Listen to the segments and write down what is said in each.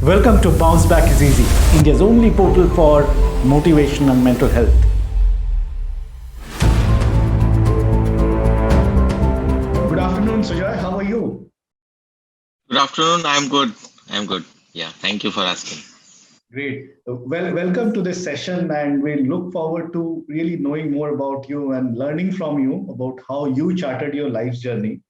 Welcome to Bounce Back is Easy, India's only portal for motivation and mental health. Good afternoon, Sujay. How are you? Good afternoon. I'm good. I'm good. Yeah. Thank you for asking. Great. Well, welcome to this session, and we look forward to really knowing more about you and learning from you about how you charted your life's journey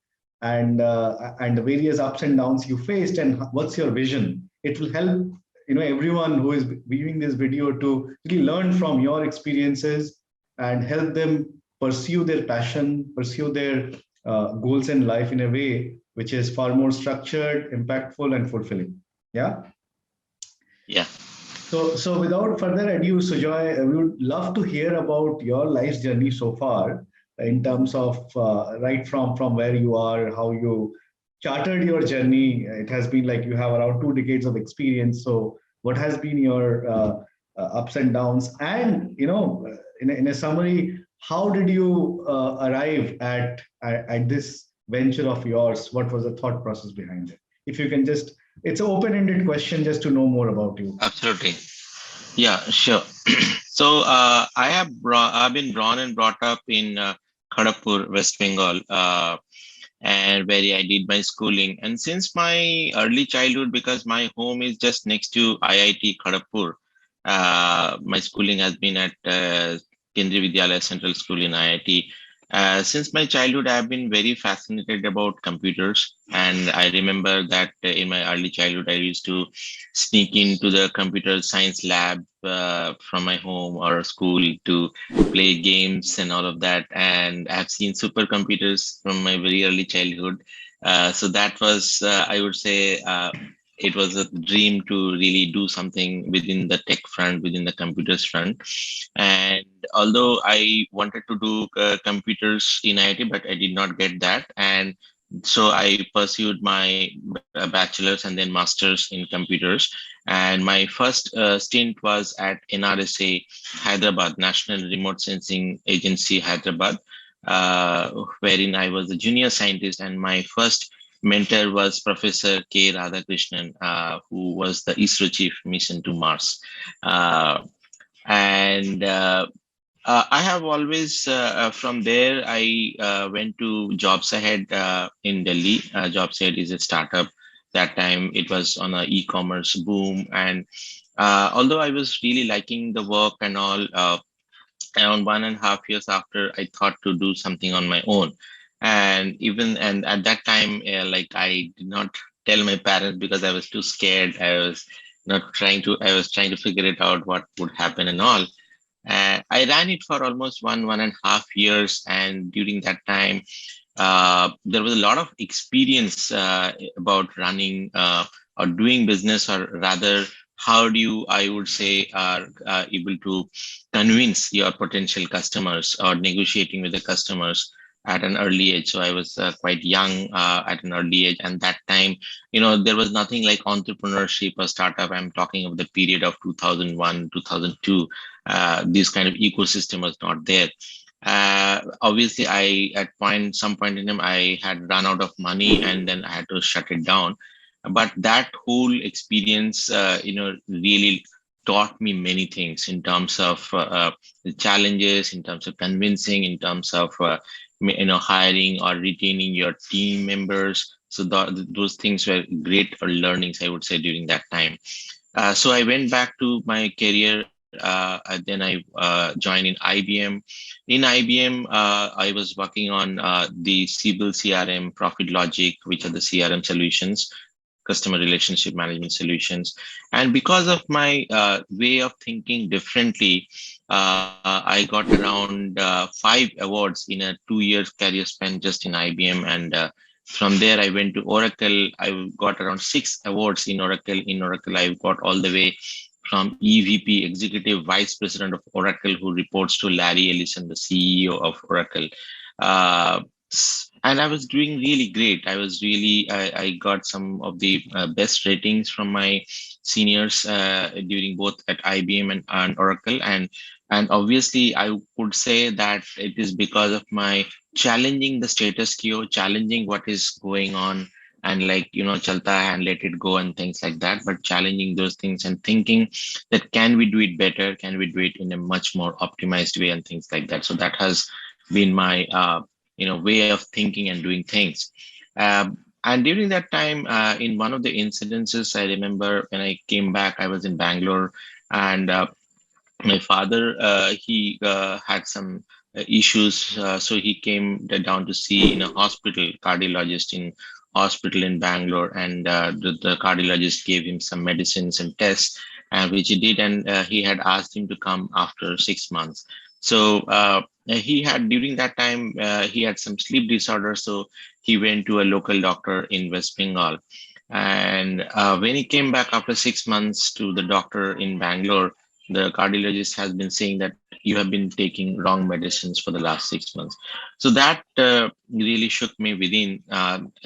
and the various ups and downs you faced, and what's your vision. It will help everyone who is viewing this video to really learn from your experiences and help them pursue their passion, pursue their goals in life in a way which is far more structured, impactful, and fulfilling. Yeah. Yeah. So without further ado, Sujoy, we would love to hear about your life's journey so far in terms of right from where you are, how you chartered your journey. It has been like you have around 2 decades of experience. So what has been your ups and downs? And, in a summary, how did you arrive at this venture of yours? What was the thought process behind it? If you can just, it's an open-ended question just to know more about you. Absolutely. Yeah. Sure. So I've been born and brought up in Kharagpur, West Bengal, and where I did my schooling. And since my early childhood, because my home is just next to IIT Kharagpur, my schooling has been at Kendriya Vidyalaya Central School in IIT. Since my childhood, I have been very fascinated about computers, and I remember that in my early childhood, I used to sneak into the computer science lab from my home or school to play games and all of that. And I've seen supercomputers from my very early childhood. So that was, I would say, it was a dream to really do something within the tech front, within the computers front. And although I wanted to do computers in IT, but I did not get that. And so I pursued my bachelor's and then master's in computers. And my first stint was at NRSA Hyderabad, National Remote Sensing Agency, Hyderabad, wherein I was a junior scientist. And my first mentor was Professor K. Radhakrishnan, who was the ISRO chief mission to Mars. And I have always, from there, I went to Jobs Ahead in Delhi. Jobs Ahead is a startup. That time it was on a e-commerce boom. And although I was really liking the work and all, around 1.5 years after, I thought to do something on my own. And at that time, like I did not tell my parents because I was too scared. I was trying to figure it out what would happen and all. I ran it for almost 1.5 years, and during that time, there was a lot of experience about running or doing business, or rather, how do you, I would say, are able to convince your potential customers or negotiating with the customers at an early age. So I was quite young at an early age, and that time, there was nothing like entrepreneurship or startup. I'm talking of the period of 2001, 2002. This kind of ecosystem was not there. Obviously, I at some point in time, I had run out of money, and then I had to shut it down. But that whole experience, really taught me many things in terms of the challenges, in terms of convincing, in terms of hiring or retaining your team members. So those things were great learnings, I would say, during that time. So I went back to my career. And then I joined in IBM. In IBM, I was working on the Siebel CRM, Profit Logic, which are the CRM solutions, customer relationship management solutions. And because of my way of thinking differently, I got around 5 awards in a 2 year career span just in IBM. And from there, I went to Oracle. I got around 6 awards in Oracle. In Oracle, I got all the way from EVP, Executive Vice President of Oracle, who reports to Larry Ellison, the CEO of Oracle. Uh, and I was doing really great. I got some of the best ratings from my seniors during both at IBM and Oracle. And obviously, I would say that it is because of my challenging the status quo, challenging what is going on, and like, chalta hai and let it go and things like that, but challenging those things and thinking that can we do it better? Can we do it in a much more optimized way and things like that? So that has been my, way of thinking and doing things. And during that time, in one of the incidences, I remember when I came back, I was in Bangalore, and my father, he had some issues, so he came down to see in a hospital cardiologist in hospital in Bangalore, and the cardiologist gave him some medicines and tests, which he did, and he had asked him to come after 6 months. So he had during that time he had some sleep disorder, so he went to a local doctor in West Bengal, and when he came back after 6 months to the doctor in Bangalore, the cardiologist has been saying that you have been taking wrong medicines for the last 6 months. So that really shook me within.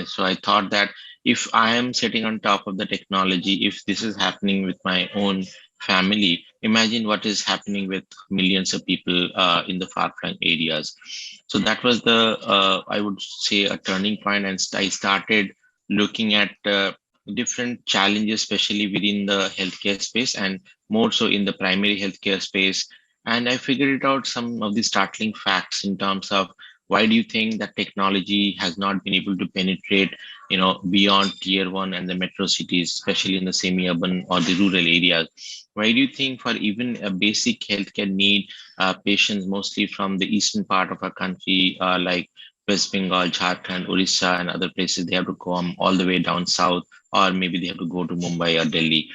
So I thought that if I am sitting on top of the technology, if this is happening with my own family, imagine what is happening with millions of people in the far-flung areas. So that was the, I would say, a turning point, and I started looking at different challenges, especially within the healthcare space, and more so in the primary healthcare space. And I figured it out some of the startling facts in terms of why do you think that technology has not been able to penetrate, beyond tier one and the metro cities, especially in the semi-urban or the rural areas? Why do you think for even a basic healthcare need, patients mostly from the eastern part of our country, like West Bengal, Jharkhand, Orissa, and other places, they have to come all the way down south, or maybe they have to go to Mumbai or Delhi.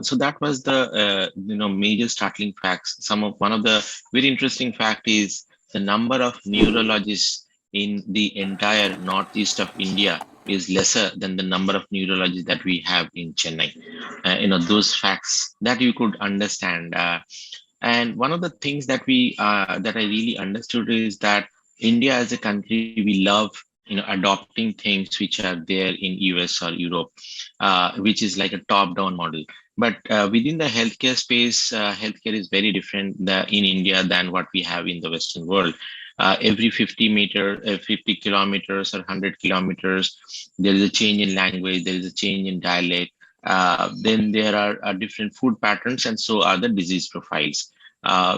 So that was the major startling facts. One of the very interesting fact is the number of neurologists in the entire northeast of India is lesser than the number of neurologists that we have in Chennai. Those facts that you could understand. And one of the things that I really understood is that India as a country, we love adopting things which are there in US or Europe, which is like a top-down model. But within the healthcare space, healthcare is very different in India than what we have in the Western world. Every 50 kilometers or 100 kilometers, there is a change in language, there is a change in dialect. Then there are different food patterns, and so are the disease profiles.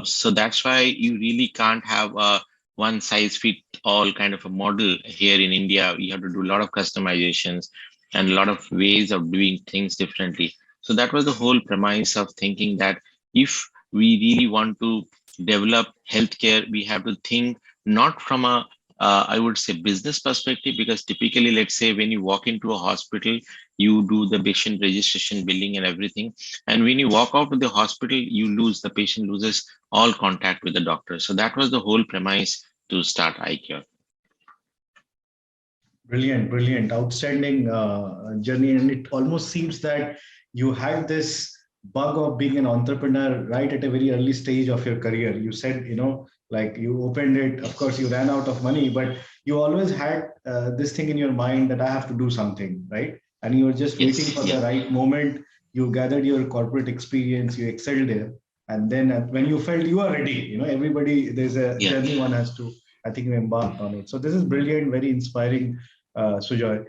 So that's why you really can't have a one size fit all kind of a model here in India. You have to do a lot of customizations and a lot of ways of doing things differently. So that was the whole premise of thinking that if we really want to develop healthcare, we have to think not from a I would say business perspective, because typically, let's say when you walk into a hospital, you do the patient registration, billing, and everything. And when you walk out of the hospital, the patient loses all contact with the doctor. So that was the whole premise to start iCure. Brilliant, brilliant, outstanding journey. And it almost seems that you had this bug of being an entrepreneur right at a very early stage of your career. You said, like you opened it, of course, you ran out of money, but you always had this thing in your mind that I have to do something, right? And you were just waiting Yes, for the yeah, right moment. You gathered your corporate experience, you excelled there. And then when you felt you are ready, everybody, there's a yeah. journey one has to, I think, you embarked on it. So this is brilliant, very inspiring, Sujoy.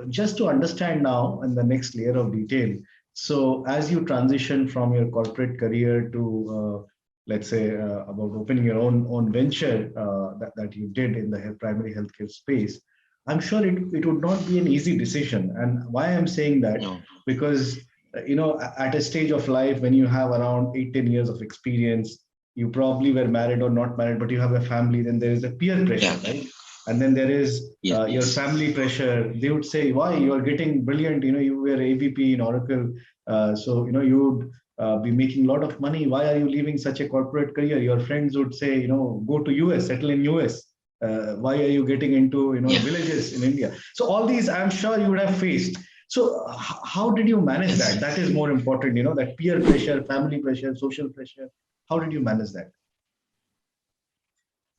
Just to understand now in the next layer of detail. So, as you transition from your corporate career to, let's say, about opening your own venture that you did in the primary healthcare space, I'm sure it would not be an easy decision. And why I'm saying that, No, because at a stage of life when you have around 8-10 years of experience, you probably were married or not married, but you have a family, then there is a peer pressure, yeah, right? And then there is yeah, your family pressure. They would say, why you are getting brilliant, you were AVP in Oracle, so you would be making a lot of money. Why are you leaving such a corporate career? Your friends would say, go to US, settle in US. Why are you getting into yeah, villages in India? So all these I'm sure you would have faced. So how did you manage yes. that? That is more important, that peer pressure, family pressure, social pressure. How did you manage that?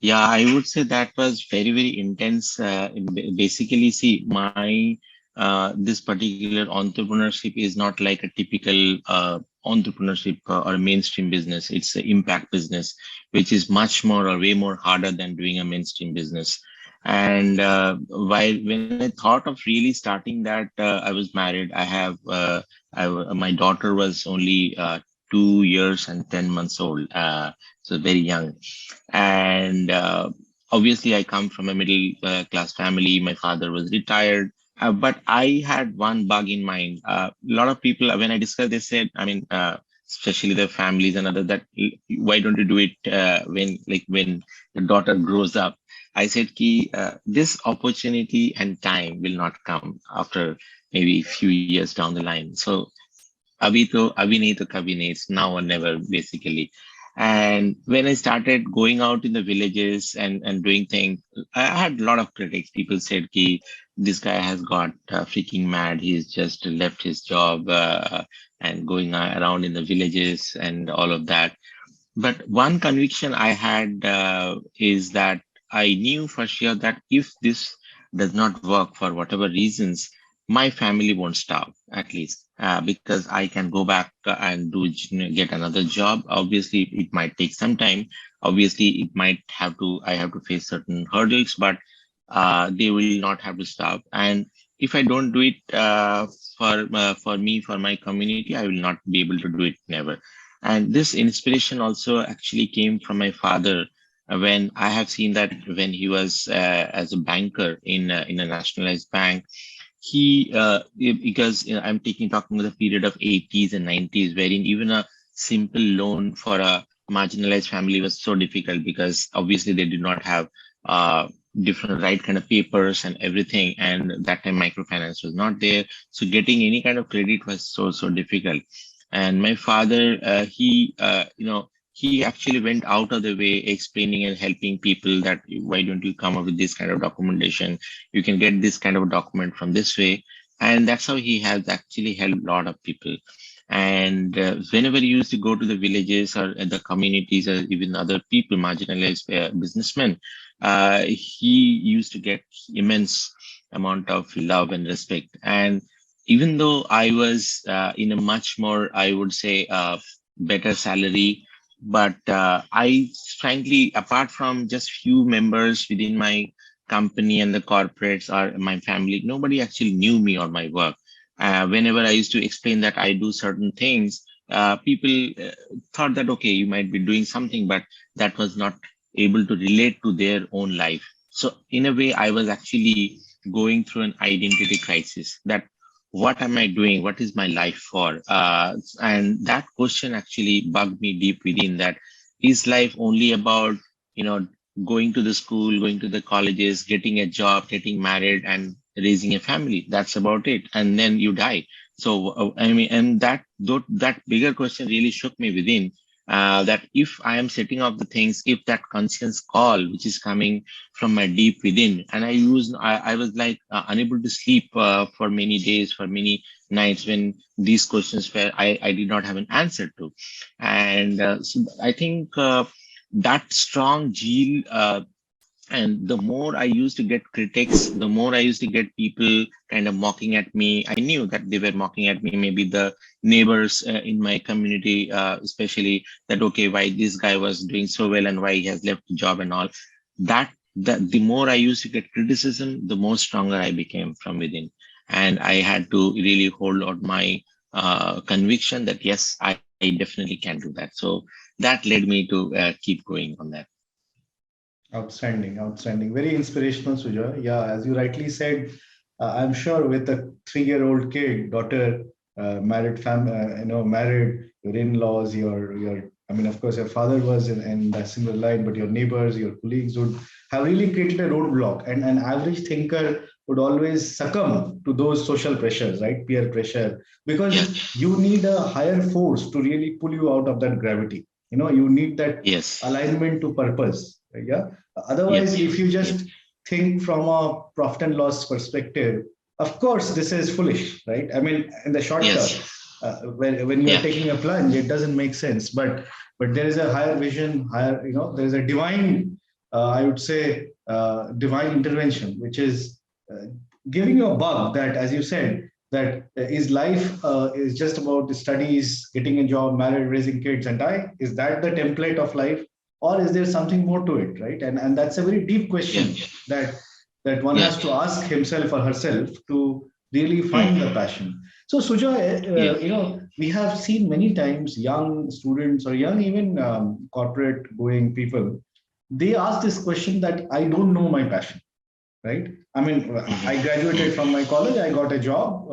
Yeah, I would say that was very, very intense. Basically, see, this particular entrepreneurship is not like a typical entrepreneurship or mainstream business. It's an impact business, which is much more or way more harder than doing a mainstream business. And when I thought of really starting that, I was married. My daughter was only 2 years and 10 months old, so very young. And obviously, I come from a middle class family. My father was retired. But I had one bug in mind. A lot of people, when I discussed, they said, I mean, especially the families and other, that why don't you do it when the daughter grows up? I said, ki, this opportunity and time will not come after maybe a few years down the line. So abhi nahi to kabhi nahi. It's now or never, basically. And when I started going out in the villages and doing things, I had a lot of critics. People said, "Ki this guy has got freaking mad. He's just left his job and going around in the villages and all of that." But one conviction I had is that I knew for sure that if this does not work for whatever reasons, my family won't starve, at least, because I can go back and get another job. Obviously, it might take some time. Obviously, I have to face certain hurdles, but they will not have to starve. And if I don't do it for me, for my community, I will not be able to do it never. And this inspiration also actually came from my father when I have seen that when he was as a banker in a nationalized bank, because I'm talking about the period of 80s and 90s, wherein even a simple loan for a marginalized family was so difficult because obviously they did not have uh, different right kind of papers and everything, and that time microfinance was not there, so getting any kind of credit was so difficult. And my father, he actually went out of the way explaining and helping people that why don't you come up with this kind of documentation? You can get this kind of document from this way. And that's how he has actually helped a lot of people. And whenever he used to go to the villages or the communities or even other people, marginalized businessmen, he used to get immense amount of love and respect. And even though I was in a much more, I would say, better salary, but I frankly, apart from just few members within my company and the corporates or my family, nobody actually knew me or my work. Whenever I used to explain that I do certain things, people thought that, okay, you might be doing something, but that was not able to relate to their own life. So in a way, I was actually going through an identity crisis that what am I doing? What is my life for? And that question actually bugged me deep within that is life only about, you know, going to the school, going to the colleges, getting a job, getting married and raising a family. That's about it. And then you die. So, I mean, and that bigger question really shook me within. That if I am setting up the things, if that conscious call which is coming from my deep within, and I was like unable to sleep for many days, for many nights when these questions were I did not have an answer to. And so I think that strong zeal, and the more I used to get critics, the more I used to get people kind of mocking at me. I knew that they were mocking at me, maybe the neighbors in my community, especially, that, okay, why this guy was doing so well and why he has left the job and all. That the more I used to get criticism, the more stronger I became from within. And I had to really hold on my conviction that, yes, I definitely can do that. So that led me to keep going on that. Outstanding, outstanding. Very inspirational, Sujoy. Yeah, as you rightly said, I'm sure with a 3-year-old kid, daughter, married, your in-laws, I mean, of course, your father was in that similar line, but your neighbors, your colleagues would have really created a roadblock. And an average thinker would always succumb to those social pressures, right? Peer pressure, because Yes, you need a higher force to really pull you out of that gravity. You need that yes, alignment to purpose. Yeah. Otherwise, yes, if you yes, just think from a profit and loss perspective, of course, this is foolish, right? I mean, in the short term, yes, when you are yeah, taking a plunge, it doesn't make sense. But there is a higher vision, there is a divine, I would say, divine intervention, which is giving you a bug that, as you said, that is life is just about the studies, getting a job, married, raising kids, and die. Is that the template of life, or is there something more to it, right? And that's a very deep yeah, question that that one has to ask himself or herself to really find the passion. So Sujay, we have seen many times young students or young even corporate going people, they ask this question that I don't know my passion, right? I mean, I graduated from my college, I got a job,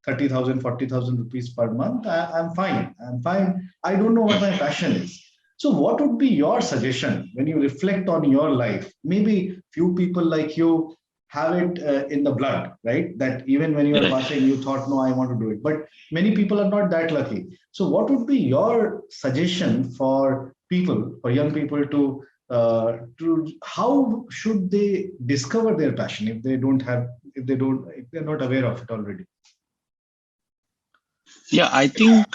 30,000, 40,000 rupees per month. I'm fine. I'm fine. I don't know what my passion is. So, what would be your suggestion when you reflect on your life? Maybe few people like you have it in the blood, right? That even when you are passing, you thought, no, I want to do it. But many people are not that lucky. So, what would be your suggestion for people, for young people to how should they discover their passion if they don't have if they're not aware of it already? Yeah, I think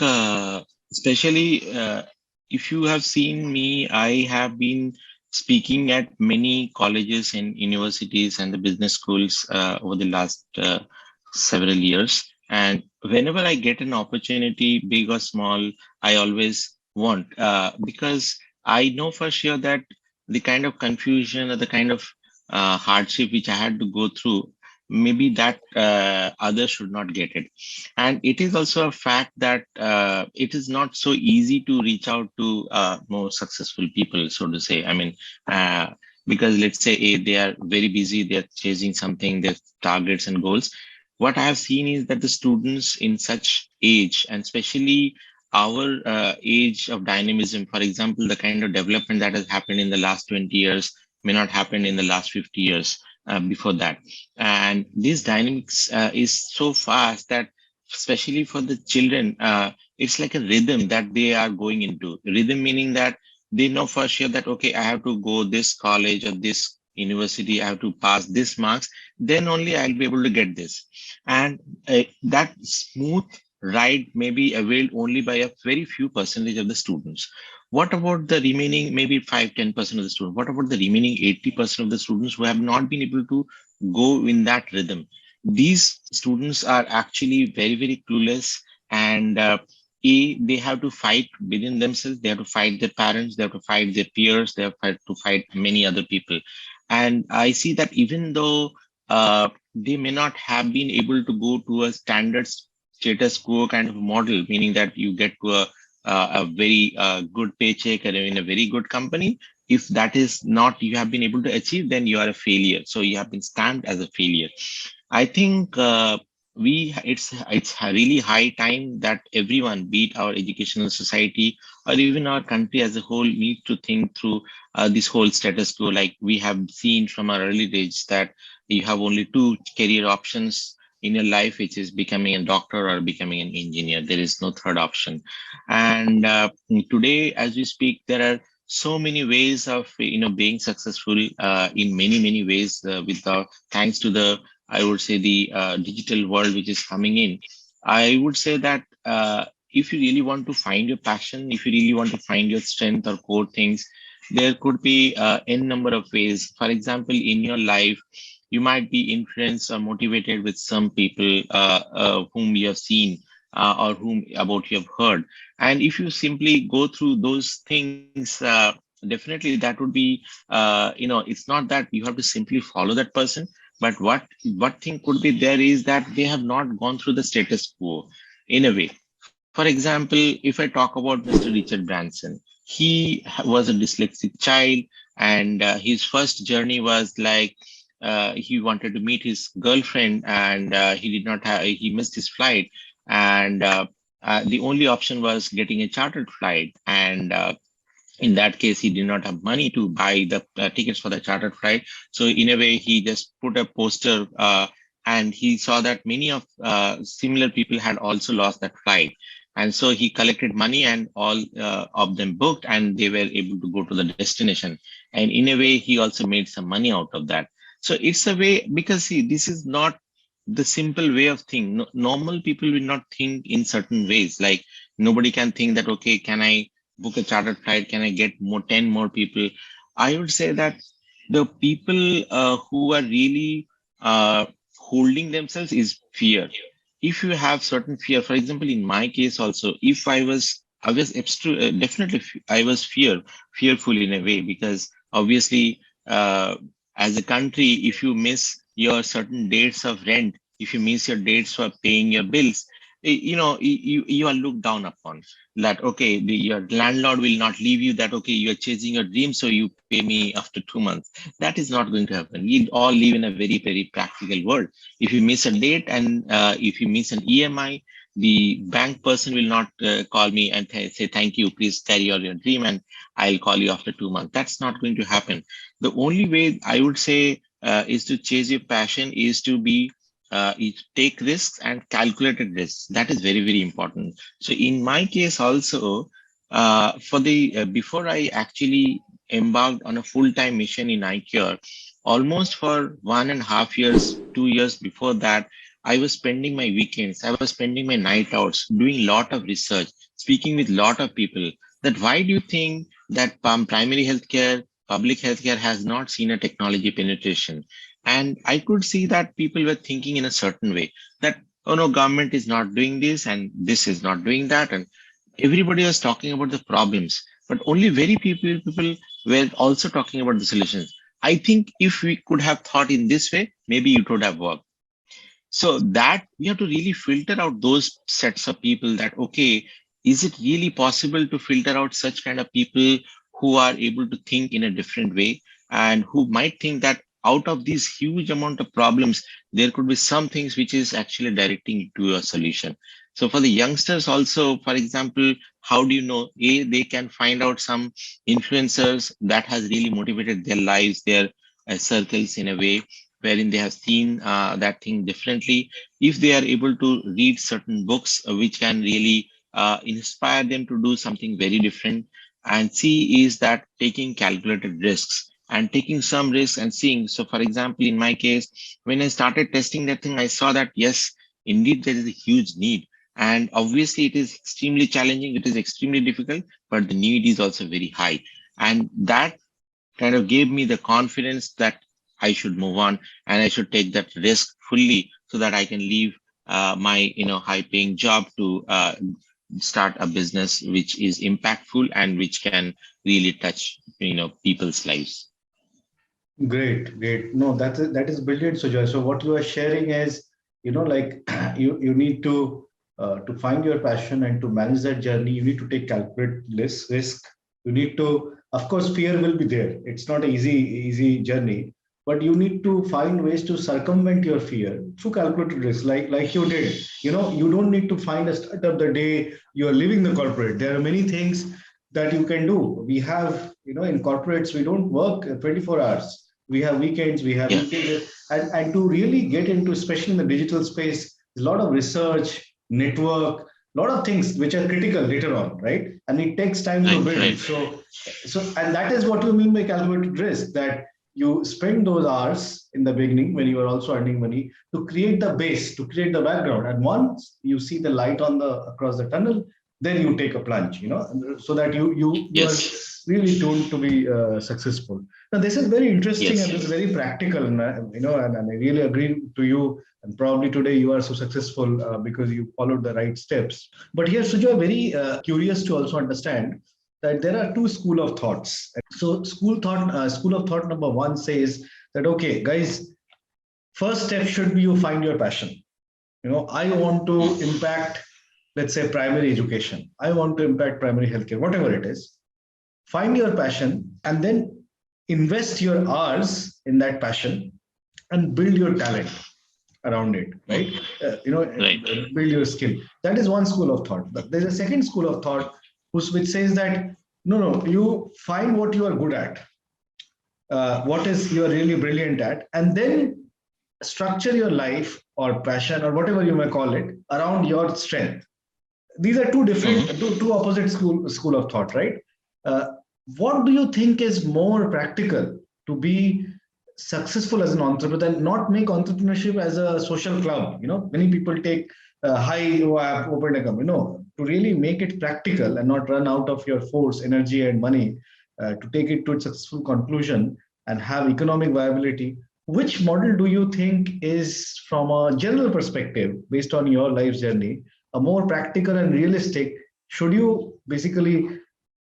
especially if you have seen me, I have been speaking at many colleges and universities and the business schools over the last several years. And whenever I get an opportunity, big or small, I always want because I know for sure that the kind of confusion or the kind of hardship which I had to go through, maybe that others should not get it. And it is also a fact that it is not so easy to reach out to more successful people, so to say. I mean, uh, because let's say they are very busy, they're chasing something, their targets and goals. What I have seen is that the students in such age, and especially our age of dynamism, for example, the kind of development that has happened in the last 20 years may not happen in the last 50 years before that. And this dynamics is so fast that especially for the children, it's like a rhythm that they are going into. Rhythm meaning that they know for sure that, okay, I have to go this college or this university, I have to pass this marks, then only I'll be able to get this. And that smooth ride may be availed only by a very few percentage of the students. What about the remaining maybe 5-10% of the students? What about the remaining 80% of the students who have not been able to go in that rhythm? These students are actually very, very clueless, and they have to fight within themselves. They have to fight their parents. They have to fight their peers. They have to fight many other people. And I see that even though they may not have been able to go to a standard status quo kind of model, meaning that you get to a very good paycheck and in a very good company. If that is not you have been able to achieve, then you are a failure. So you have been stamped as a failure. I think it's really high time that everyone, be it our educational society or even our country as a whole, need to think through this whole status quo. Like we have seen from our early days that you have only two career options in your life, which is becoming a doctor or becoming an engineer. There is no third option. And today, as we speak, there are so many ways of being successful in many ways with thanks to the, I would say, the digital world which is coming in. I would say that if you really want to find your passion, if you really want to find your strength or core things, there could be n number of ways. For example, in your life, you might be influenced or motivated with some people whom you have seen or whom about you have heard. And if you simply go through those things, definitely that would be, it's not that you have to simply follow that person, but what thing could be there is that they have not gone through the status quo in a way. For example, if I talk about Mr. Richard Branson, he was a dyslexic child, and his first journey was like he wanted to meet his girlfriend, and he did not have, he missed his flight, and the only option was getting a chartered flight, and in that case he did not have money to buy the tickets for the chartered flight. So in a way he just put a poster, and he saw that many of similar people had also lost that flight, and so he collected money and all of them booked, and they were able to go to the destination, and in a way he also made some money out of that. So it's a way, because see, this is not the simple way of thinking. Normal people will not think in certain ways. Like nobody can think that, okay, can I book a chartered flight? Can I get more 10 more people? I would say that the people who are really holding themselves is fear. If you have certain fear, for example, in my case also, if I was definitely I was fearful in a way, because obviously As a country, if you miss your certain dates of rent, if you miss your dates for paying your bills, you are looked down upon. That okay, your landlord will not leave you. That okay, you are chasing your dream, so you pay me after 2 months. That is not going to happen. We all live in a very practical world. If you miss a date and if you miss an EMI, the bank person will not call me and say thank you, please carry on your dream, and I'll call you after 2 months. That's not going to happen. The only way I would say is to chase your passion is to be is take risks and calculated risks. That is very important. So in my case also, for the before I actually embarked on a full-time mission in iCure, almost for 1.5 years, 2 years before that, I was spending my weekends, I was spending my night outs, doing a lot of research, speaking with a lot of people. That why do you think that primary healthcare, public healthcare has not seen a technology penetration? And I could see that people were thinking in a certain way that, oh no, government is not doing this and this is not doing that. And everybody was talking about the problems, but only very people were also talking about the solutions. I think if we could have thought in this way, maybe it would have worked. So that we have to really filter out those sets of people that, okay, is it really possible to filter out such kind of people who are able to think in a different way and who might think that out of these huge amount of problems, there could be some things which is actually directing to a solution. So for the youngsters also, for example, how do you know, they can find out some influencers that has really motivated their lives, their circles in a way wherein they have seen that thing differently. If they are able to read certain books which can really inspire them to do something very different, and see is that taking calculated risks and taking some risks and seeing. So, for example, in my case, when I started testing that thing, I saw that yes, indeed, there is a huge need. And obviously, it is extremely challenging, it is extremely difficult, but the need is also very high. And that kind of gave me the confidence that I should move on and I should take that risk fully so that I can leave my high paying job to start a business which is impactful and which can really touch people's lives. Great, great. No, that is brilliant, Sujay. So what you are sharing is, like you need to find your passion and to manage that journey. You need to take calculate less risk. You need to, of course, fear will be there. It's not an easy journey, but you need to find ways to circumvent your fear through calculated risk, like you did. You don't need to find a startup the day you are leaving the corporate. There are many things that you can do. We have, in corporates, we don't work 24 hours. We have weekends, we have Yeah, weekends, and to really get into, especially in the digital space, a lot of research, network, a lot of things which are critical later on, right? And it takes time to build. right. So, and that is what you mean by calculated risk, that you spend those hours in the beginning when you are also earning money to create the base, to create the background. And once you see the light on the across the tunnel, then you take a plunge, so that you are Yes, really tuned to be successful. Now, this is very interesting and yes, this is very practical, and and I really agree to you. And probably today you are so successful because you followed the right steps. But here, Sujay, very curious to also understand that there are two school of thoughts. So, school of thought number one says that okay, guys, first step should be you find your passion. I want to mm, impact, let's say, primary education. I want to impact primary healthcare, whatever it is. Find your passion and then invest your hours in that passion and build your talent around it, mm, right? right. Build your skill. That is one school of thought. But there's a second school of thought which says that no, you find what you are good at, what is you are really brilliant at, and then structure your life or passion or whatever you may call it around your strength. These are two different, Mm-hmm. two opposite school of thought, right? uh, what do you think is more practical to be successful as an entrepreneur and not make entrepreneurship as a social club? Many people take high, oh, I have opened a company. No, to really make it practical and not run out of your force, energy, and money, to take it to its successful conclusion and have economic viability. Which model do you think is, from a general perspective, based on your life's journey, a more practical and realistic? Should you basically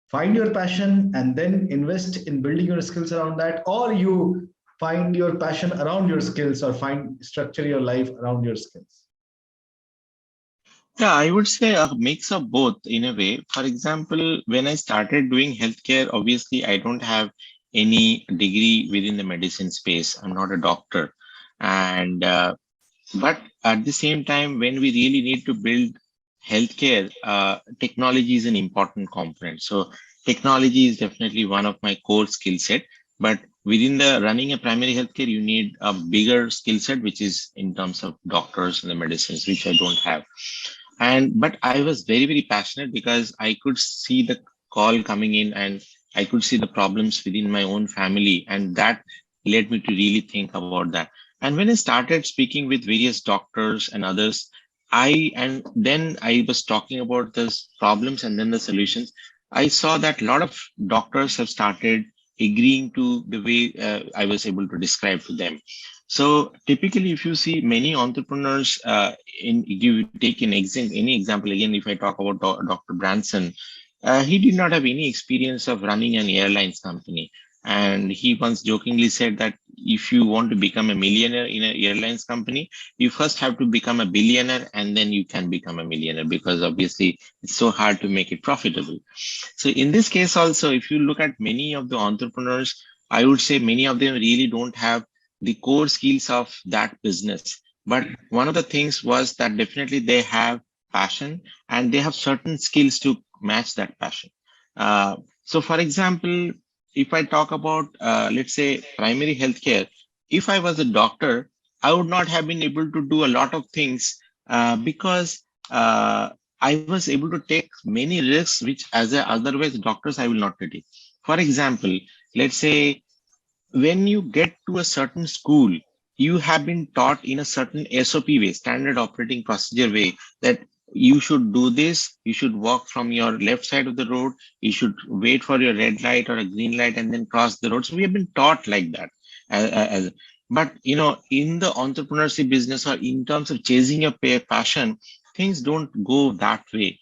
find your passion and then invest in building your skills around that, or you find your passion around your skills, or find structure your life around your skills? Yeah, I would say a mix of both in a way. For example, when I started doing healthcare, obviously I don't have any degree within the medicine space. I'm not a doctor. And but at the same time, when we really need to build healthcare, technology is an important component. So technology is definitely one of my core skill set. But within the running a primary healthcare, you need a bigger skill set, which is in terms of doctors and the medicines, which I don't have. And but I was very, very passionate because I could see the call coming in and I could see the problems within my own family. And that led me to really think about that. And when I started speaking with various doctors and others, and then I was talking about those problems and then the solutions. I saw that a lot of doctors have started agreeing to the way I was able to describe to them. So typically, if you see many entrepreneurs, you take any example again. If I talk about Dr. Branson, he did not have any experience of running an airlines company, and he once jokingly said that if you want to become a millionaire in an airlines company, you first have to become a billionaire, and then you can become a millionaire because obviously it's so hard to make it profitable. So in this case also, if you look at many of the entrepreneurs, I would say many of them really don't have the core skills of that business. But one of the things was that definitely they have passion and they have certain skills to match that passion. So for example, if I talk about, let's say, primary healthcare, if I was a doctor, I would not have been able to do a lot of things because I was able to take many risks, which as a otherwise doctors I will not take. For example, let's say when you get to a certain school, you have been taught in a certain SOP way, standard operating procedure way, that you should do this, you should walk from your left side of the road, you should wait for your red light or a green light and then cross the road. So we have been taught like that. But in the entrepreneurship business or in terms of chasing your passion, things don't go that way.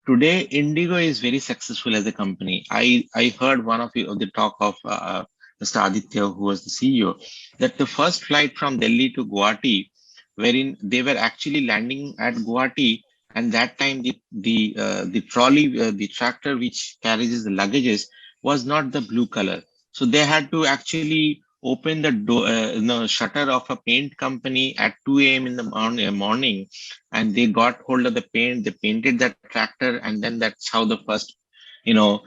Today, Indigo is very successful as a company. I heard one of the talk of Mr. Aditya, who was the CEO, that the first flight from Delhi to Guwahati, wherein they were actually landing at Guwahati, and that time the trolley, the tractor which carries the luggages, was not the blue color. So they had to actually open the door, shutter of a paint company at 2 a.m. in the morning, and they got hold of the paint, they painted that tractor, and then that's how the first you know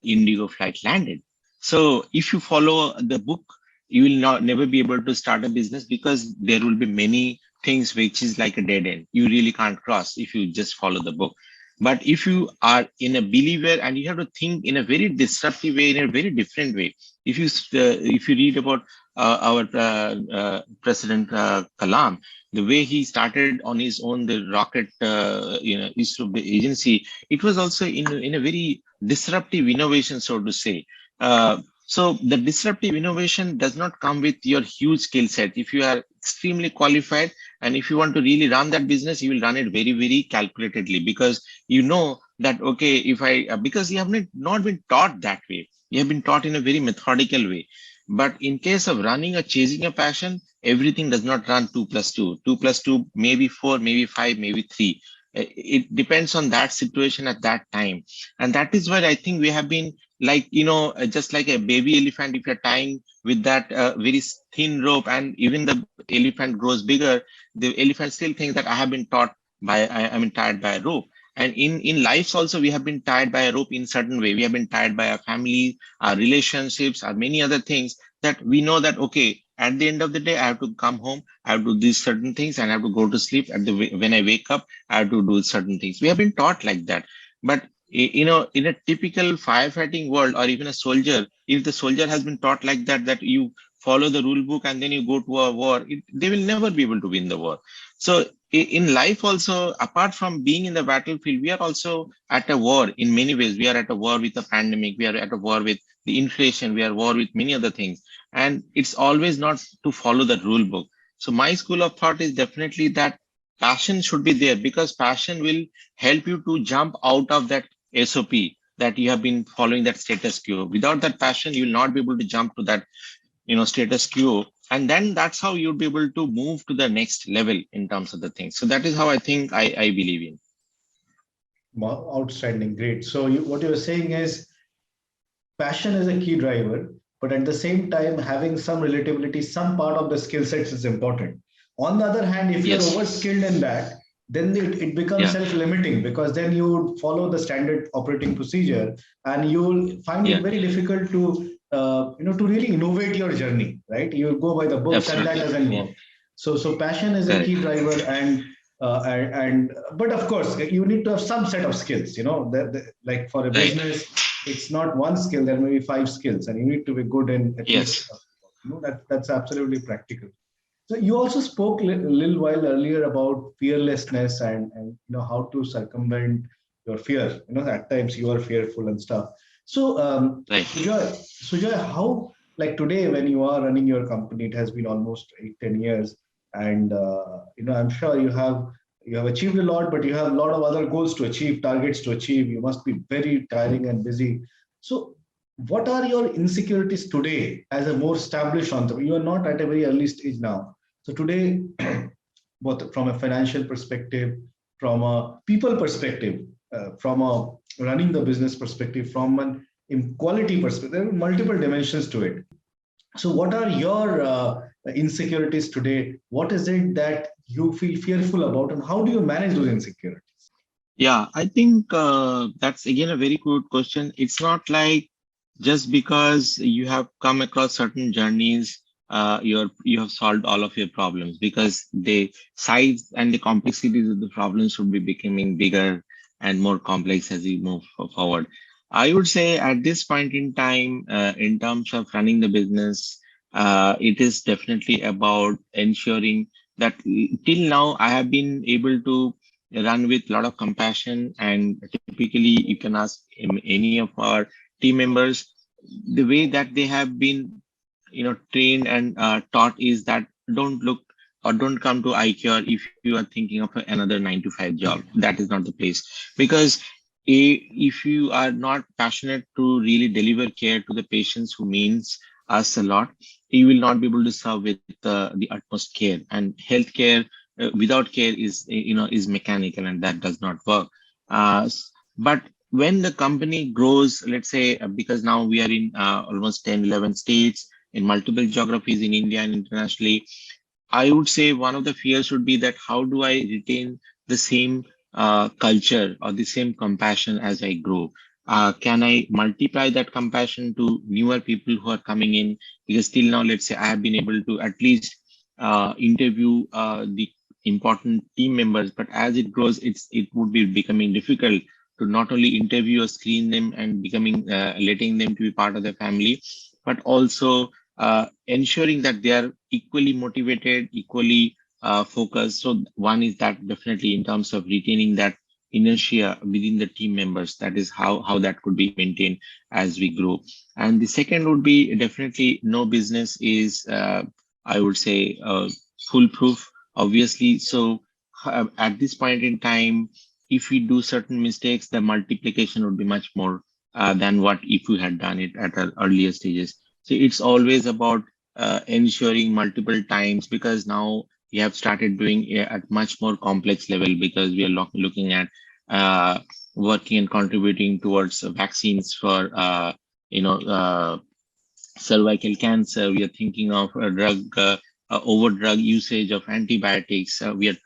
Indigo flight landed. So if you follow the book, you will not never be able to start a business because there will be many things which is like a dead end. You really can't cross if you just follow the book. But if you are in a believer and you have to think in a very disruptive way, in a very different way, if you read about our President Kalam, the way he started on his own the rocket, ISRO agency, it was also in a very disruptive innovation, so to say. So the disruptive innovation does not come with your huge skill set. If you are extremely qualified and if you want to really run that business, you will run it very, very calculatedly because you know that, okay, if I, because you have not been taught that way. You have been taught in a very methodical way. But in case of running or chasing a passion, everything does not run 2 plus 2. 2 plus 2, maybe 4, maybe 5, maybe 3. It depends on that situation at that time. And that is why I think we have been like, just like a baby elephant, if you're tying with that very thin rope and even the elephant grows bigger, the elephant still thinks that I have been taught by, I'm tied by a rope. And in lives also, we have been tied by a rope in certain way. We have been tied by our family, our relationships, or many other things that we know that, okay, at the end of the day, I have to come home, I have to do these certain things, and I have to go to sleep. When I wake up, I have to do certain things. We have been taught like that. But in a typical firefighting world or even a soldier, if the soldier has been taught like that, that you follow the rule book and then you go to a war, they will never be able to win the war. So in life also, apart from being in the battlefield, we are also at a war in many ways. We are at a war with the pandemic. We are at a war with the inflation. We are at war with many other things. And it's always not to follow the rule book. So my school of thought is definitely that passion should be there because passion will help you to jump out of that SOP, that you have been following that status quo. Without that passion, you will not be able to jump to that, status quo. And then that's how you'll be able to move to the next level in terms of the things. So that is how I think I believe in. Outstanding, great. So what you're saying is passion is a key driver, but at the same time, having some relatability, some part of the skill sets is important. On the other hand, if you're Yes. overskilled in that, then it becomes Yeah. self-limiting, because then you would follow the standard operating procedure and you'll find it Yeah. very difficult to to really innovate your journey, right? You go by the books and that Absolutely. doesn't Yeah. work. So passion is a Correct. key driver, and but of course you need to have some set of skills. Like for a Right. business, it's not one skill, there may be five skills, and you need to be good in at least Yes. that's absolutely practical. So you also spoke a little while earlier about fearlessness, and how to circumvent your fear. At times you are fearful and stuff. So Right. Sujay, how, like today when you are running your company, it has been almost 8-10 years, and I'm sure you have achieved a lot, but you have a lot of other goals to achieve, targets to achieve. You must be very tiring and busy. So what are your insecurities today as a more established entrepreneur? You are not at a very early stage now. So today, both from a financial perspective, from a people perspective, from a running the business perspective, from an equality perspective, there are multiple dimensions to it. So what are your insecurities today? What is it that you feel fearful about, and how do you manage those insecurities? Yeah, I think that's again a very good question. It's not like just because you have come across certain journeys, you have solved all of your problems, because the size and the complexities of the problems would be becoming bigger and more complex as you move forward. I would say at this point in time, in terms of running the business, it is definitely about ensuring that till now I have been able to run with a lot of compassion. And typically, you can ask any of our team members, the way that they have been, trained and taught is that don't look or don't come to iCure if you are thinking of another 9 to 5 job. That is not the place, because if you are not passionate to really deliver care to the patients who means us a lot, you will not be able to serve with the utmost care. And healthcare without care is mechanical, and that does not work. But when the company grows, let's say, because now we are in almost 10, 11 states, in multiple geographies in India and internationally, I would say one of the fears would be that how do I retain the same culture or the same compassion as I grow? Can I multiply that compassion to newer people who are coming in? Because till now, let's say I have been able to at least interview the important team members, but as it grows, it would be becoming difficult to not only interview or screen them and becoming letting them to be part of the family, but also ensuring that they are equally motivated, equally focused. So one is that definitely in terms of retaining that inertia within the team members, that is how that could be maintained as we grow. And the second would be definitely no business is, I would say, foolproof, obviously. So at this point in time, if we do certain mistakes, the multiplication would be much more than what if we had done it at an earlier stages. So it's always about ensuring multiple times, because now we have started doing it at much more complex level, because we are looking at uh, working and contributing towards vaccines for cervical cancer. We are thinking of a over drug usage of antibiotics. We are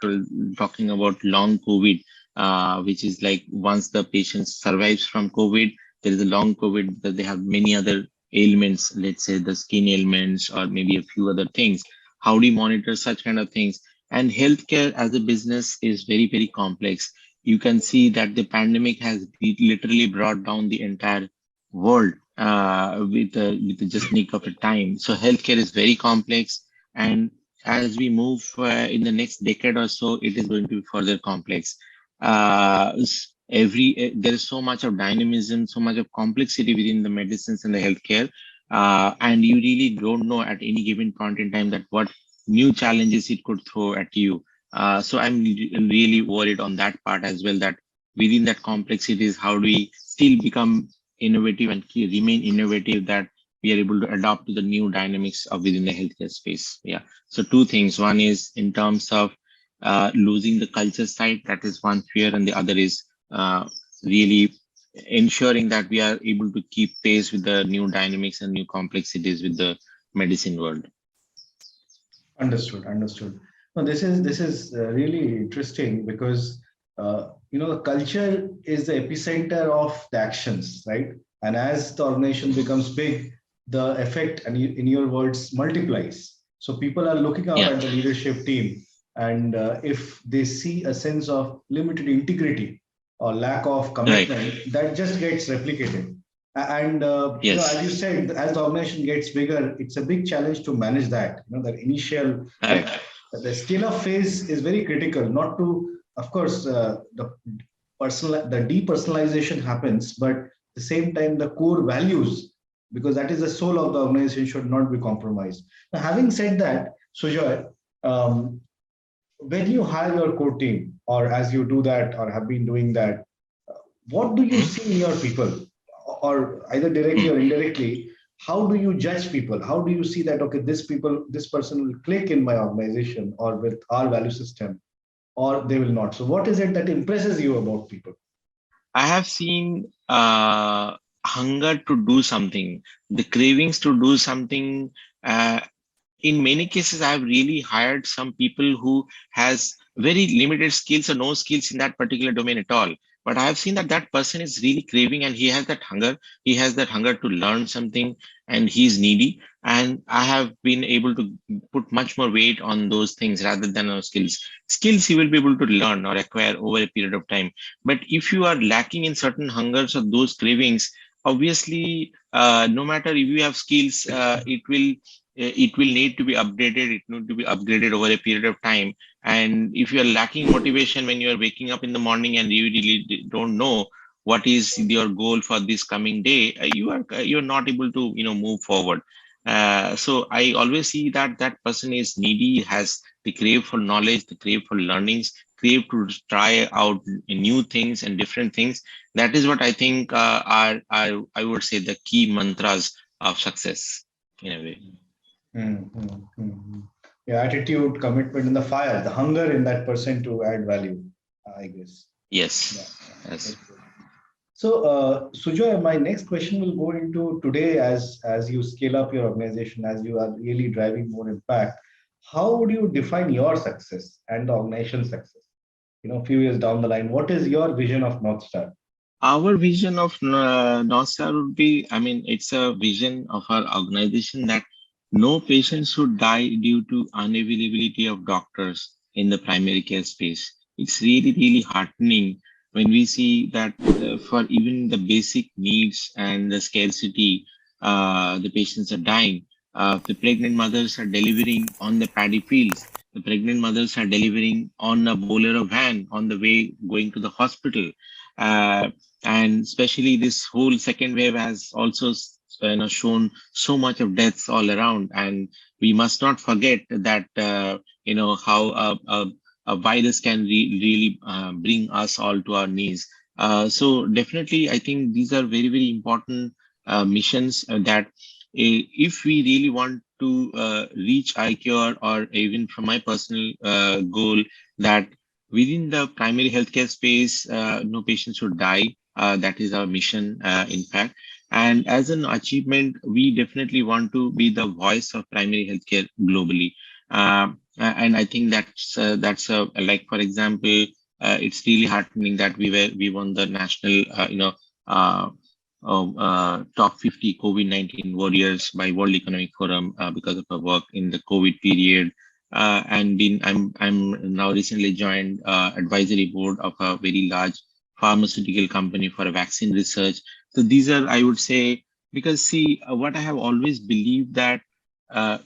talking about long COVID, which is like once the patient survives from COVID, there is a long COVID because they have many other ailments, let's say the skin ailments or maybe a few other things. How do you monitor such kind of things? And healthcare as a business is very, very complex. You can see that the pandemic has literally brought down the entire world with the just nick of a time. So healthcare is very complex, and as we move in the next decade or so, it is going to be further complex. There is so much of dynamism, so much of complexity within the medicines and the healthcare, and you really don't know at any given point in time that what new challenges it could throw at you. So I'm really worried on that part as well, that within that complexities, how do we still become innovative and remain innovative, that we are able to adapt to the new dynamics of within the healthcare space. Yeah. So two things. One is in terms of losing the culture side, that is one fear, and the other is really ensuring that we are able to keep pace with the new dynamics and new complexities with the medicine world. Understood, understood. No, this is really interesting because the culture is the epicenter of the actions, right? And as the organization becomes big, the effect, and in your words, multiplies. So people are looking out Yeah. at the leadership team, and if they see a sense of limited integrity or lack of Right. commitment, that just gets replicated. And as you Yes. said, as the organization gets bigger, it's a big challenge to manage that. That initial, Correct. the scale up phase is very critical. Not to, of course, the depersonalization happens, but at the same time, the core values, because that is the soul of the organization, should not be compromised. Now, having said that, Sujoy, um, when you hire your core team, or as you do that, or have been doing that, what do you Mhm. see in your people, or either directly or Mm. indirectly? How do you judge people? How do you see that, okay, this person will click in my organization or with our value system, or they will not? So what is it that impresses you about people? I have seen hunger to do something, the cravings to do something. Uh, in many cases, I've really hired some people who has very limited skills or no skills in that particular domain at all. But I have seen that that person is really craving and he has that hunger. He has that hunger to learn something, and he's needy. And I have been able to put much more weight on those things rather than on skills. Skills he will be able to learn or acquire over a period of time. But if you are lacking in certain hungers or those cravings, obviously, no matter if you have skills, it will need to be updated. It need to be upgraded over a period of time. And if you are lacking motivation when you are waking up in the morning and you really don't know what is your goal for this coming day, you're not able to move forward. So I always see that that person is needy, has the crave for knowledge, the crave for learnings, crave to try out new things and different things. That is what I think I would say the key mantras of success in a way. Hmm, hmm, hmm, hmm. Yeah, attitude, commitment, and the fire, the hunger in that person to add value, I guess. Yeah, Yes. yeah, Yes. that's good. So, Sujoy, my next question will go into today, as you scale up your organization, as you are really driving more impact. How would you define your success and the organization's success? A few years down the line, what is your vision of North Star? Our vision of North Star would be, I mean, it's a vision of our organization that no patient should die due to unavailability of doctors in the primary care space. It's really, really heartening when we see that for even the basic needs and the scarcity, the patients are dying. The pregnant mothers are delivering on the paddy fields. The pregnant mothers are delivering on a bolero van on the way going to the hospital. Uh, and especially this whole second wave has also shown so much of deaths all around, and we must not forget that how a virus can really bring us all to our knees. So definitely I think these are very, very important missions that if we really want to reach ICure, or even from my personal goal, that within the primary healthcare space, no patient should die. That is our mission, in fact. And as an achievement, we definitely want to be the voice of primary healthcare globally. And I think that's like, for example, it's really heartening that we won the national, uh, top 50 COVID-19 warriors by World Economic Forum because of our work in the COVID period. I'm now recently joined advisory board of a very large pharmaceutical company for a vaccine research. So these are, I would say, because see, what I have always believed that uh,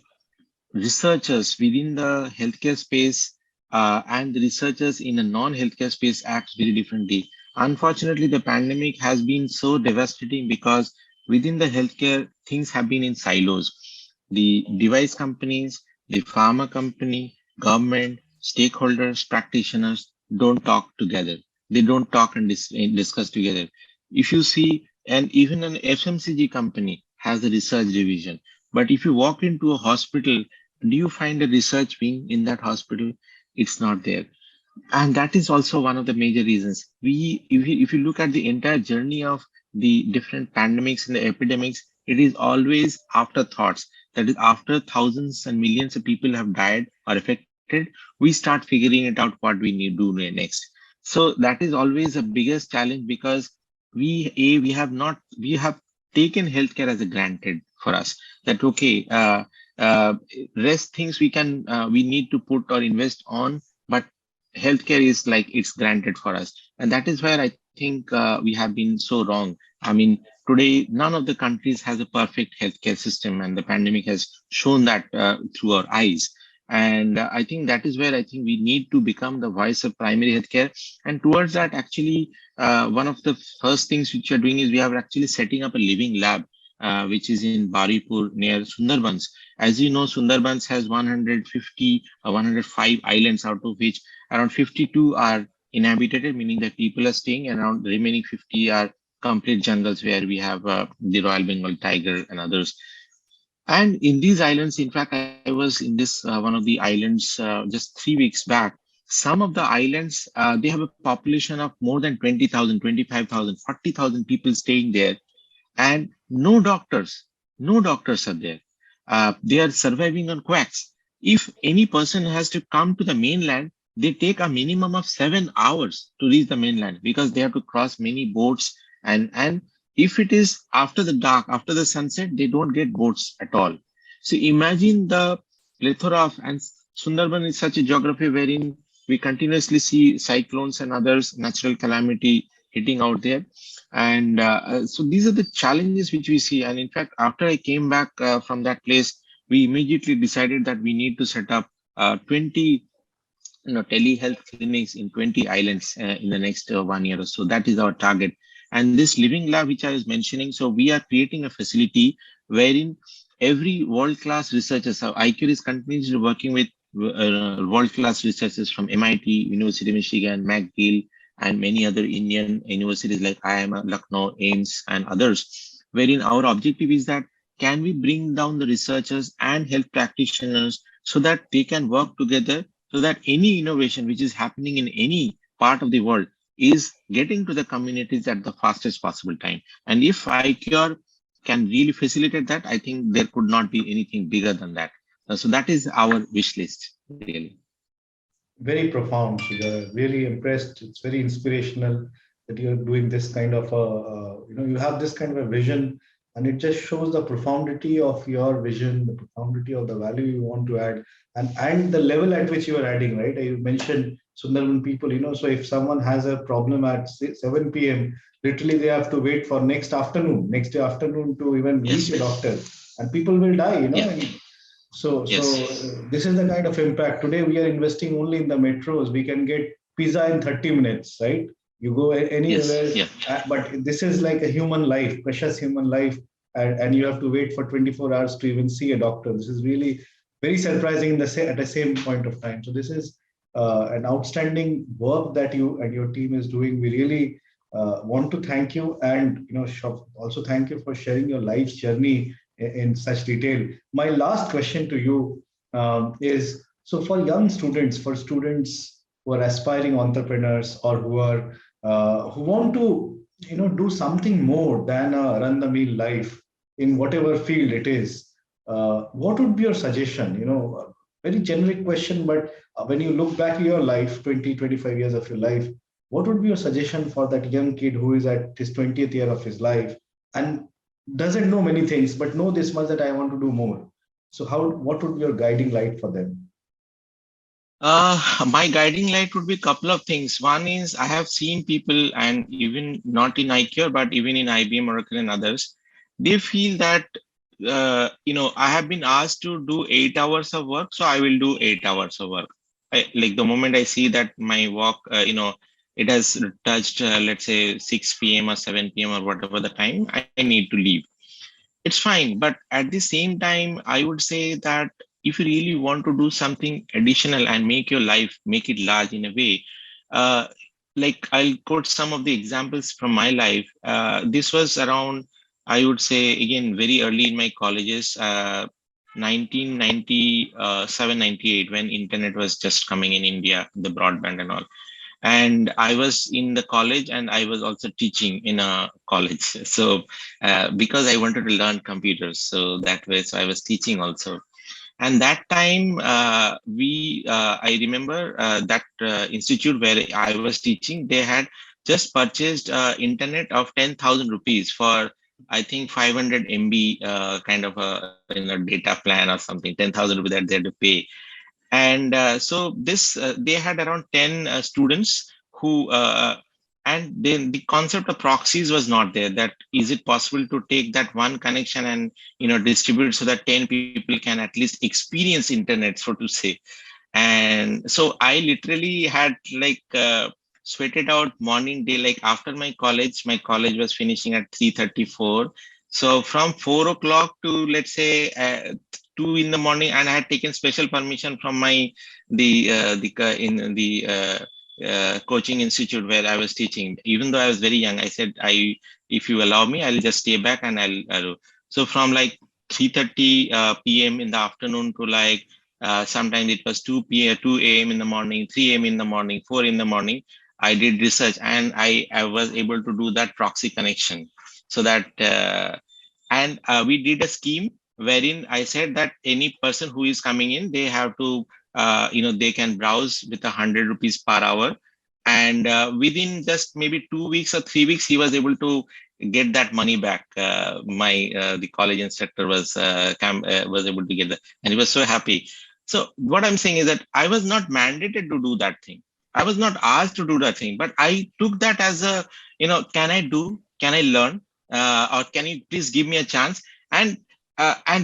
researchers within the healthcare space and the researchers in a non-healthcare space act very differently. Unfortunately, the pandemic has been so devastating because within the healthcare, things have been in silos. The device companies, the pharma company, government, stakeholders, practitioners don't talk together. They don't talk and discuss together. If you see, And even an FMCG company has a research division. But if you walk into a hospital, do you find a research wing in that hospital? It's not there. And that is also one of the major reasons. If you look at the entire journey of the different pandemics and the epidemics, it is always afterthoughts. That is, after thousands and millions of people have died or affected, we start figuring it out what we need to do next. So that is always the biggest challenge, because we have taken healthcare as a granted for us. That okay, uh, rest things we need to put or invest on, but healthcare is like it's granted for us. And that is where I think we have been so wrong. I mean, today none of the countries has a perfect healthcare system, and the pandemic has shown that through our eyes. And I think that is where I think we need to become the voice of primary healthcare. And towards that, actually, one of the first things which we are doing is we are actually setting up a living lab, which is in Baripur near Sundarbans. As you know, Sundarbans has 150, 105 islands, out of which around 52 are inhabited, meaning that people are staying, and around the remaining 50 are complete jungles where we have the Royal Bengal tiger and others. And in these islands, in fact, I was in this one of the islands just 3 weeks back. Some of the islands, they have a population of more than 20,000, 25,000, 40,000 people staying there, and no doctors are there. They are surviving on quacks. If any person has to come to the mainland, they take a minimum of 7 hours to reach the mainland, because they have to cross many boats. And if it is after the dark, after the sunset, they don't get boats at all. So imagine the plethora of, and Sundarban is such a geography wherein we continuously see cyclones and others natural calamity hitting out there. And so these are the challenges which we see. And in fact, after I came back from that place, we immediately decided that we need to set up 20 telehealth clinics in 20 islands in the next 1 year or so. That is our target. And this living lab, which I was mentioning, so we are creating a facility wherein every world-class researcher, so IQ is continuously working with world-class researchers from MIT, University of Michigan, McGill, and many other Indian universities like IIM, Lucknow, AIMS, and others, wherein our objective is that can we bring down the researchers and health practitioners so that they can work together, so that any innovation which is happening in any part of the world is getting to the communities at the fastest possible time. And if iCure can really facilitate that, I think there could not be anything bigger than that. So that is our wish list, really. Very profound, Sujay. Really impressed. It's very inspirational that you're doing this kind of you have this kind of a vision, and it just shows the profundity of your vision, the profundity of the value you want to add, and the level at which you are adding. Right? You mentioned Sundarban people. So if someone has a problem at 7 p.m., literally they have to wait for next afternoon to even reach Yes. a doctor, and people will die. Yeah. And so Yes. this is the kind of impact. Today we are investing only in the metros. We can get pizza in 30 minutes, right? You go Yes. anywhere, Yeah. but this is like a human life, precious human life, and you have to wait for 24 hours to even see a doctor. This is really very surprising at the same point of time. So this is an outstanding work that you and your team is doing. We really want to thank you, and also thank you for sharing your life's journey in such detail. My last question to you is, so for young students, for students who are aspiring entrepreneurs, or who want to do something more than a run the mill life in whatever field it is, what would be your suggestion? Very generic question, but when you look back at your life, 20, 25 years of your life, what would be your suggestion for that young kid who is at his 20th year of his life and doesn't know many things, but know this much, that I want to do more? So what would be your guiding light for them? My guiding light would be a couple of things. One is I have seen people, and even not in IKEA, but even in IBM, Oracle, and others, they feel that I have been asked to do 8 hours of work, so I will do 8 hours of work. Like the moment I see that my work, it has touched, let's say 6 p.m. or 7 p.m. or whatever the time, I need to leave. It's fine, but at the same time, I would say that if you really want to do something additional and make your life, make it large in a way, uh, like I'll quote some of the examples from my life. This was around, I would say, again, very early in my colleges, 1997, 98, when internet was just coming in India, the broadband and all. And I was in the college and I was also teaching in a college. So because I wanted to learn computers, so that way, so I was teaching also. And that time, I remember that institute where I was teaching, they had just purchased internet of 10,000 rupees for, I think, 500 MB kind of a data plan or something, 10,000 rupees that they had to pay. And so this they had around 10 students who and then the concept of proxies was not there, that is it possible to take that one connection and distribute so that 10 people can at least experience internet, so to say. And so I literally had like sweated out morning day, like after my college was finishing at 3:34. So from 4 o'clock to, let's say, 2 in the morning, and I had taken special permission from my in the coaching institute where I was teaching. Even though I was very young, I said, if you allow me, I'll just stay back and I'll so from like 3:30 p.m. in the afternoon to like sometimes it was 2 p.m., 2 a.m. in the morning, 3 a.m. in the morning, 4 in the morning. I did research and I was able to do that proxy connection. So that, and we did a scheme wherein I said that any person who is coming in, they have to, they can browse with 100 rupees per hour. And within just maybe 2 weeks or 3 weeks, he was able to get that money back. The college instructor was able to get that, and he was so happy. So what I'm saying is that I was not mandated to do that thing. I was not asked to do that thing, but I took that as a, can I do? Can I learn? Or can you please give me a chance? And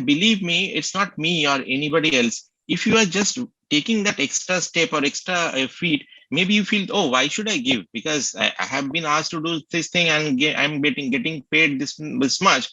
believe me, it's not me or anybody else. If you are just taking that extra step or extra feet, maybe you feel, oh, why should I give? Because I have been asked to do this thing and I'm getting paid this much.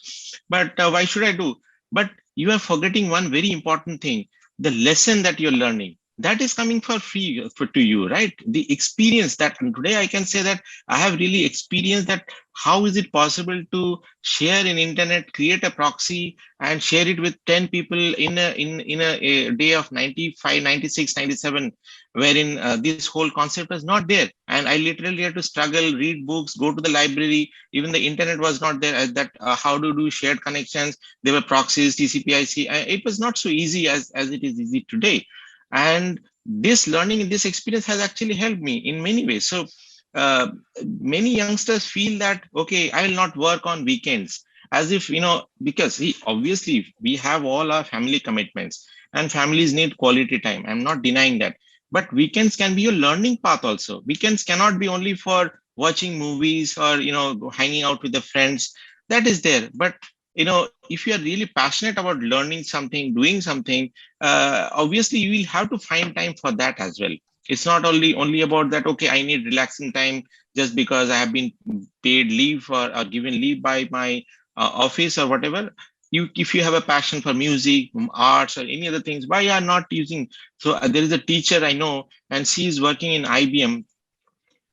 But why should I do? But you are forgetting one very important thing: the lesson that you're learning. That is coming for free to you, right? The experience that, and today I can say that I have really experienced that. How is it possible to share an internet, create a proxy, and share it with 10 people in a day of 95, 96, 97, wherein this whole concept was not there. And I literally had to struggle, read books, go to the library. Even the internet was not there. As that, how to do shared connections? There were proxies, TCP/IP. It was not so easy as it is easy today. And this learning, this experience has actually helped me in many ways. So uh, many youngsters feel that, okay, I will not work on weekends, as if, because obviously we have all our family commitments and families need quality time. I'm not denying that. But weekends can be a learning path also. Weekends cannot be only for watching movies or, hanging out with the friends. That is there. But, if you are really passionate about learning something, doing something, obviously you will have to find time for that as well. It's not only about that, okay, I need relaxing time just because I have been paid leave or given leave by my office or whatever. If you have a passion for music, arts, or any other things, why you are not using? So there is a teacher I know, and she is working in IBM,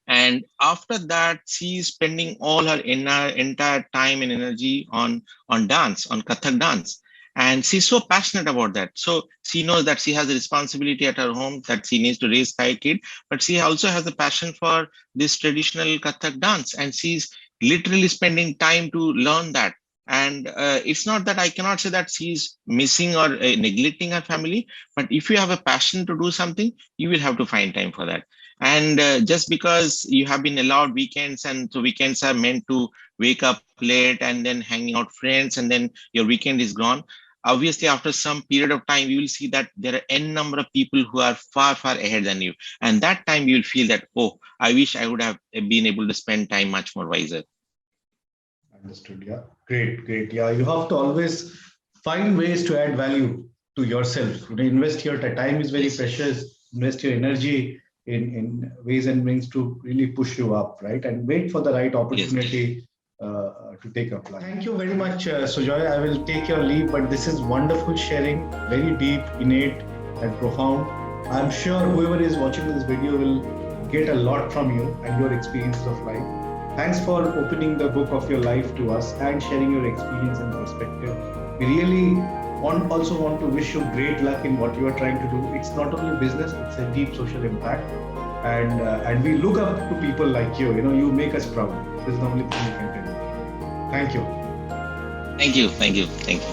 and after that she is spending all her entire time and energy on dance, on Kathak dance. And she's so passionate about that. So she knows that she has a responsibility at her home, that she needs to raise five kids, but she also has a passion for this traditional Kathak dance, and she's literally spending time to learn that. And it's not that I cannot say that she's missing or neglecting her family, but if you have a passion to do something, you will have to find time for that. And just because you have been allowed weekends, and so weekends are meant to wake up late and then hanging out friends, and then your weekend is gone. Obviously, after some period of time, you will see that there are n number of people who are far, far ahead than you. And that time you will feel that, oh, I wish I would have been able to spend time much more wiser. Understood. Yeah. Great. Great. Yeah. You have to always find ways to add value to yourself. Invest your time is very Yes. precious. Invest your energy in ways and means to really push you up, right? And wait for the right Yes. opportunity to take up life. Thank you very much, Sujay. I will take your leave, but this is wonderful sharing, very deep, innate, and profound. I'm sure whoever is watching this video will get a lot from you and your experiences of life. Thanks for opening the book of your life to us and sharing your experience and perspective. We really also want to wish you great luck in what you are trying to do. It's not only business; it's a deep social impact, and we look up to people like you. You know, you make us proud. This is the only thing we can tell you. Thank you. Thank you. Thank you. Thank you.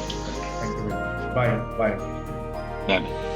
Thank you very much. Bye. Bye. Bye.